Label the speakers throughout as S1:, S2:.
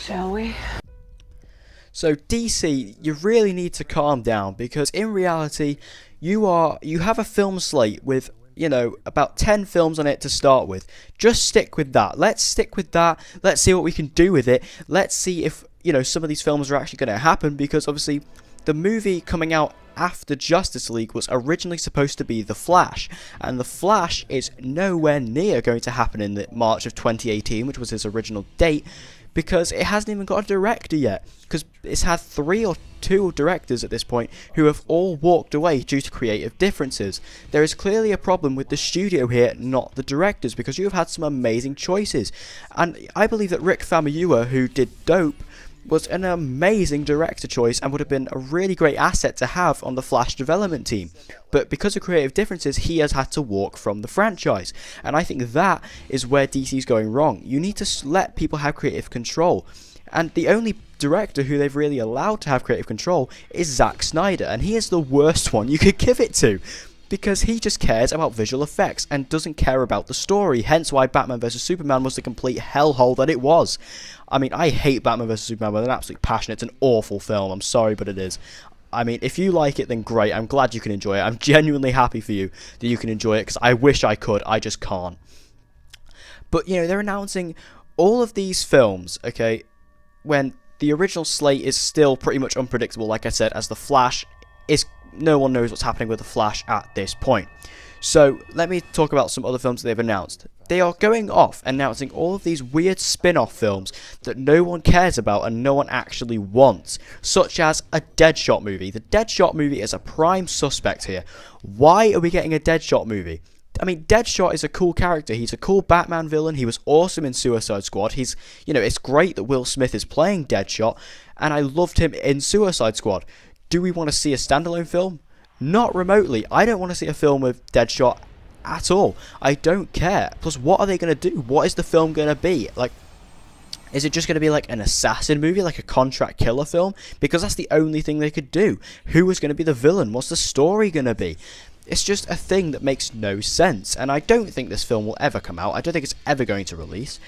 S1: Shall we?
S2: So DC, you really need to calm down, because in reality, you have a film slate with, about 10 films on it to start with. Just stick with that. Let's stick with that. Let's see what we can do with it. Let's see if, some of these films are actually going to happen, because obviously the movie coming out after Justice League was originally supposed to be The Flash, and The Flash is nowhere near going to happen in the March of 2018, which was his original date, because it hasn't even got a director yet, because it's had 3 or 2 directors at this point who have all walked away due to creative differences. There is clearly a problem with the studio here, not the directors, because you have had some amazing choices, and I believe that Rick Famuyiwa, who did Dope, was an amazing director choice and would have been a really great asset to have on the Flash development team. But because of creative differences, he has had to walk from the franchise. And I think that is where DC's going wrong. You need to let people have creative control. And the only director who they've really allowed to have creative control is Zack Snyder. And he is the worst one you could give it to, because he just cares about visual effects and doesn't care about the story, hence why Batman vs Superman was the complete hellhole that it was. I mean, I hate Batman vs Superman with an absolute passion. It's an awful film, I'm sorry, but it is. I mean, if you like it, then great, I'm glad you can enjoy it. I'm genuinely happy for you that you can enjoy it, because I wish I could, I just can't. But, they're announcing all of these films, okay, when the original slate is still pretty much unpredictable, like I said, as The Flash is... No one knows what's happening with The Flash at this point. So, let me talk about some other films that they've announced. They are going off announcing all of these weird spin-off films that no one cares about and no one actually wants, such as a Deadshot movie. The Deadshot movie is a prime suspect here. Why are we getting a Deadshot movie? I mean, Deadshot is a cool character. He's a cool Batman villain. He was awesome in Suicide Squad. He's, it's great that Will Smith is playing Deadshot, and I loved him in Suicide Squad. Do we want to see a standalone film? Not remotely. I don't want to see a film with Deadshot at all. I don't care. Plus, what are they going to do? What is the film going to be? Like, is it just going to be like an assassin movie, like a contract killer film? Because that's the only thing they could do. Who is going to be the villain? What's the story going to be? It's just a thing that makes no sense. And I don't think this film will ever come out. I don't think it's ever going to release.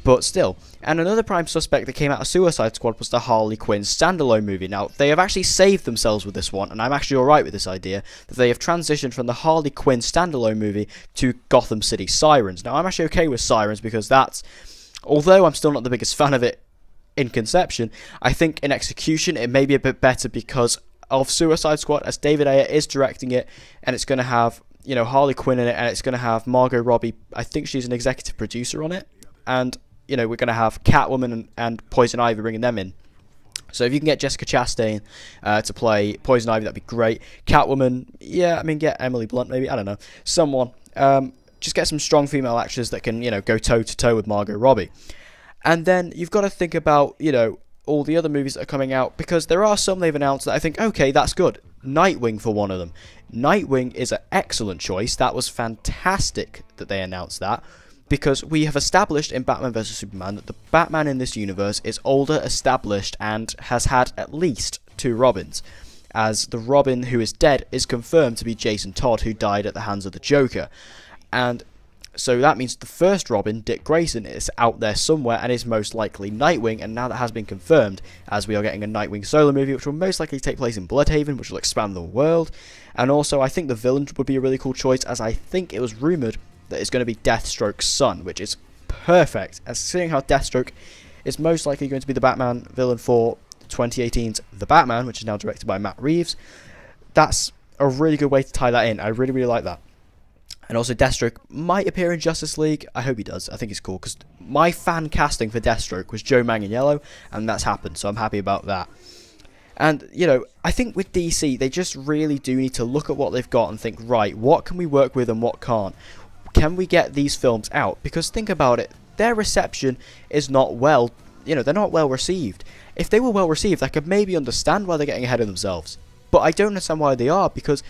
S2: But still, and another prime suspect that came out of Suicide Squad was the Harley Quinn standalone movie. Now, they have actually saved themselves with this one, and I'm actually alright with this idea, that they have transitioned from the Harley Quinn standalone movie to Gotham City Sirens. Now, I'm actually okay with Sirens, because that's, although I'm still not the biggest fan of it in conception, I think in execution it may be a bit better because of Suicide Squad, as David Ayer is directing it, and it's going to have, Harley Quinn in it, and it's going to have Margot Robbie. I think she's an executive producer on it, and we're going to have Catwoman and Poison Ivy, bringing them in. So if you can get Jessica Chastain to play Poison Ivy, that'd be great. Catwoman, yeah, I mean, get Emily Blunt maybe, I don't know. Someone. Just get some strong female actors that can, go toe-to-toe with Margot Robbie. And then you've got to think about, all the other movies that are coming out, because there are some they've announced that I think, okay, that's good. Nightwing for one of them. Nightwing is an excellent choice. That was fantastic that they announced that. Because we have established in Batman vs Superman that the Batman in this universe is older, established, and has had at least 2 Robins. As the Robin who is dead is confirmed to be Jason Todd, who died at the hands of the Joker. And so that means the first Robin, Dick Grayson, is out there somewhere and is most likely Nightwing. And now that has been confirmed, as we are getting a Nightwing solo movie, which will most likely take place in Bloodhaven, which will expand the world. And also, I think the villain would be a really cool choice, as I think it was rumoured that it's going to be Deathstroke's son, which is perfect, as seeing how Deathstroke is most likely going to be the Batman villain for 2018's The Batman, which is now directed by Matt Reeves. That's a really good way to tie that in. I really, really like that. And also, Deathstroke might appear in Justice League. I hope he does. I think it's cool, because my fan casting for Deathstroke was Joe Manganiello, and that's happened, so I'm happy about that. And, I think with DC, they just really do need to look at what they've got and think, right, what can we work with and what can't? Can we get these films out? Because think about it, their reception is not well, they're not well received. If they were well received, I could maybe understand why they're getting ahead of themselves. But I don't understand why they are, because,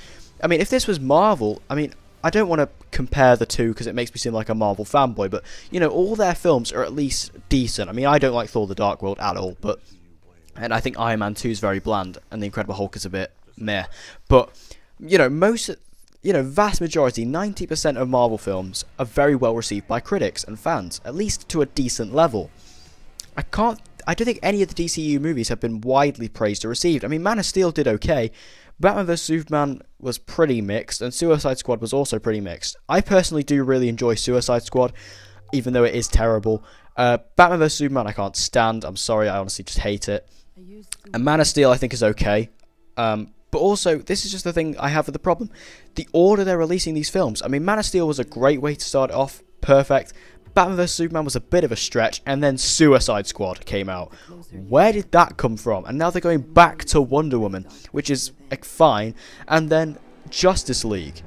S2: I mean, if this was Marvel, I mean, I don't want to compare the two because it makes me seem like a Marvel fanboy, but, all their films are at least decent. I mean, I don't like Thor the Dark World at all, and I think Iron Man 2 is very bland, and The Incredible Hulk is a bit meh. But, vast majority, 90% of Marvel films are very well received by critics and fans, at least to a decent level. I don't think any of the DCEU movies have been widely praised or received. I mean, Man of Steel did okay, Batman vs Superman was pretty mixed, and Suicide Squad was also pretty mixed. I personally do really enjoy Suicide Squad, even though it is terrible. Batman vs Superman I can't stand, I'm sorry, I honestly just hate it. And Man of Steel I think is okay. But also, this is just the thing I have with the problem. The order they're releasing these films. I mean, Man of Steel was a great way to start it off, perfect. Batman vs Superman was a bit of a stretch, and then Suicide Squad came out. Where did that come from? And now they're going back to Wonder Woman, which is fine, and then Justice League,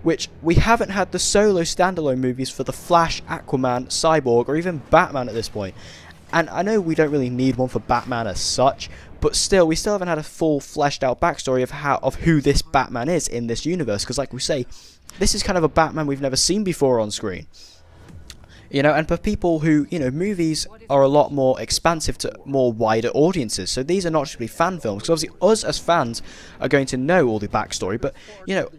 S2: which we haven't had the solo standalone movies for the Flash, Aquaman, Cyborg, or even Batman at this point. And I know we don't really need one for Batman as such, but still, we still haven't had a full fleshed out backstory of who this Batman is in this universe, because like we say, this is kind of a Batman we've never seen before on screen. You know, and for people who, you know, movies are a lot more expansive to more wider audiences. So these are not just really fan films, because obviously us as fans are going to know all the backstory, but, you know,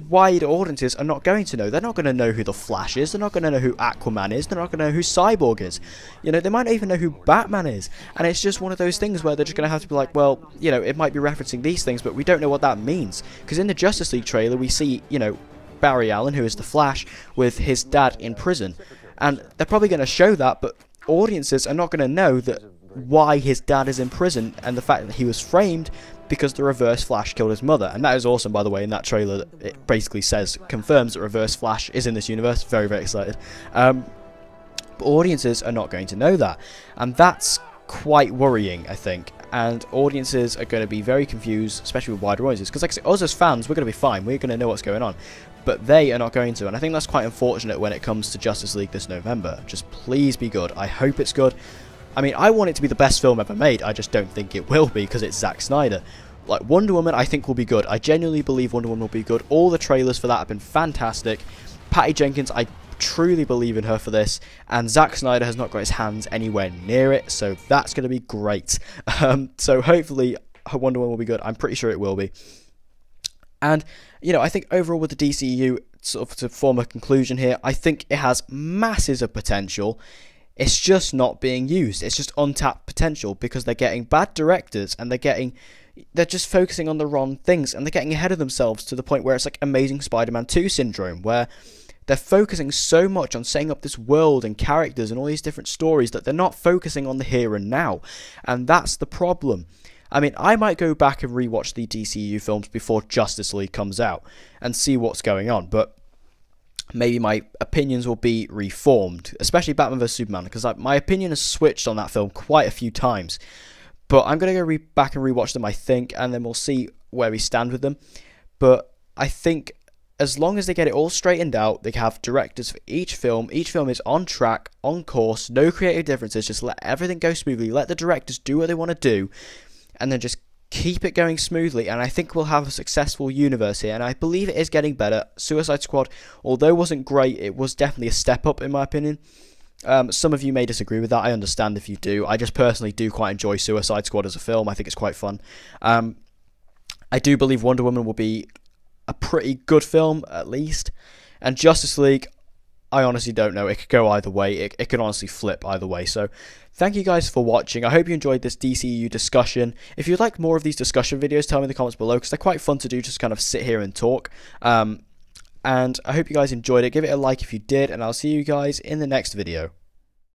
S2: wider audiences are not going to know. They're not going to know who the Flash is, they're not going to know who Aquaman is, they're not going to know who Cyborg is. You know, they might not even know who Batman is. And it's just one of those things where they're just going to have to be like, well, you know, it might be referencing these things, but we don't know what that means. Because in the Justice League trailer, we see, you know, Barry Allen, who is the Flash, with his dad in prison. And they're probably going to show that, but audiences are not going to know that why his dad is in prison and the fact that he was framed because the Reverse Flash killed his mother. And that is awesome, by the way. In that trailer, it basically confirms that Reverse Flash is in this universe. Very, very excited. But audiences are not going to know that, and that's quite worrying, I think. And audiences are going to be very confused, especially with wider audiences, because like I say, us as fans, we're going to be fine, we're going to know what's going on, but they are not going to, and I think that's quite unfortunate when it comes to Justice League this November. Just please be good. I hope it's good. I mean, I want it to be the best film ever made, I just don't think it will be, because it's Zack Snyder. Like, Wonder Woman I think will be good. I genuinely believe Wonder Woman will be good. All the trailers for that have been fantastic. Patty Jenkins, I truly believe in her for this, and Zack Snyder has not got his hands anywhere near it, so that's going to be great. So hopefully Wonder Woman will be good. I'm pretty sure it will be. And, you know, I think overall with the DCEU, sort of to form a conclusion here, I think it has masses of potential. It's just not being used. It's just untapped potential because they're getting bad directors and they're just focusing on the wrong things, and they're getting ahead of themselves to the point where it's like Amazing Spider-Man 2 syndrome, where they're focusing so much on setting up this world and characters and all these different stories that they're not focusing on the here and now. And that's the problem. I mean, I might go back and rewatch the DCEU films before Justice League comes out and see what's going on, but maybe my opinions will be reformed, especially Batman vs Superman, because my opinion has switched on that film quite a few times. But I'm going to go back and rewatch them, I think, and then we'll see where we stand with them. But I think as long as they get it all straightened out, they have directors for each film is on track, on course, no creative differences, just let everything go smoothly, let the directors do what they want to do, and then just keep it going smoothly, and I think we'll have a successful universe here, and I believe it is getting better. Suicide Squad, although wasn't great, it was definitely a step up in my opinion. Some of you may disagree with that, I understand if you do. I just personally do quite enjoy Suicide Squad as a film, I think it's quite fun. I do believe Wonder Woman will be a pretty good film, at least. And Justice League, I honestly don't know. It could go either way. It could honestly flip either way. So, thank you guys for watching. I hope you enjoyed this DCEU discussion. If you'd like more of these discussion videos, tell me in the comments below, because they're quite fun to do, just kind of sit here and talk. And I hope you guys enjoyed it. Give it a like if you did, and I'll see you guys in the next video.